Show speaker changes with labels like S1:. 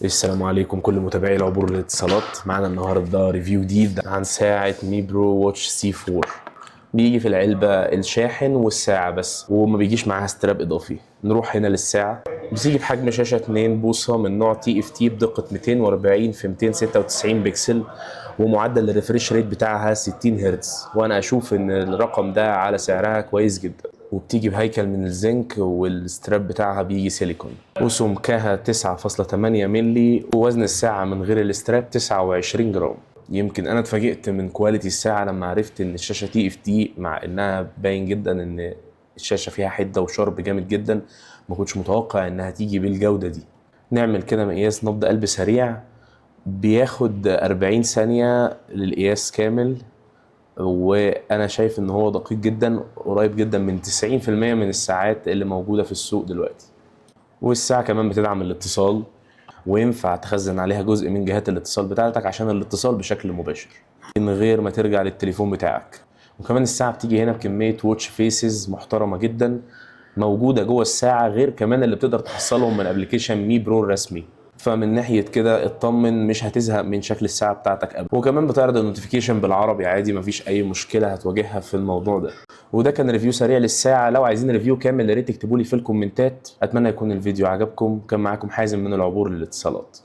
S1: السلام عليكم كل متابعي العبور للاتصالات. معانا النهارده ريفيو جديد عن ساعة مي برو واتش سي 4. بيجي في العلبة الشاحن والساعة بس، وما بيجيش معاها ستراب إضافي. نروح هنا للساعة. بتيجي بحجم شاشة 2 بوصة من نوع تي اف تي بدقة 240 في 296 بكسل، ومعدل الريفريش ريت بتاعها 60 هرتز، وانا اشوف ان الرقم ده على سعرها كويس جدا. وبتيجي بهيكل من الزنك، والستراب بتاعها بيجي سيليكون، وسمكها 9.8 ملي، ووزن الساعة من غير الستراب 29 جرام. يمكن انا اتفاجئت من كواليتي الساعة لما عرفت ان الشاشة تي اف تي، مع انها باين جدا ان الشاشة فيها حدة وشرب جامد جدا. ما كنتش متوقع انها تيجي بالجودة دي. نعمل كده مقياس نبض قلب سريع، بياخد 40 ثانية للقياس كامل، وانا شايف ان هو دقيق جدا، قريب جدا من 90% من الساعات اللي موجودة في السوق دلوقتي. والساعة كمان بتدعم الاتصال، وينفع تخزن عليها جزء من جهات الاتصال بتاعتك عشان الاتصال بشكل مباشر من غير ما ترجع للتليفون بتاعك. وكمان الساعة بتيجي هنا بكمية واتش فيسز محترمة جدا موجودة جوه الساعة، غير كمان اللي بتقدر تحصلهم من ابلكيشن مي برو الرسمي. فمن ناحية كده اطمن، مش هتزهق من شكل الساعة بتاعتك ابدا. وكمان بتعرض النوتيفيكيشن بالعربي عادي، مفيش اي مشكلة هتواجهها في الموضوع ده. وده كان ريفيو سريع للساعة. لو عايزين ريفيو كامل يا ريت تكتبوا لي في الكومنتات. اتمنى يكون الفيديو عجبكم. كان معاكم حازم من العبور للاتصالات.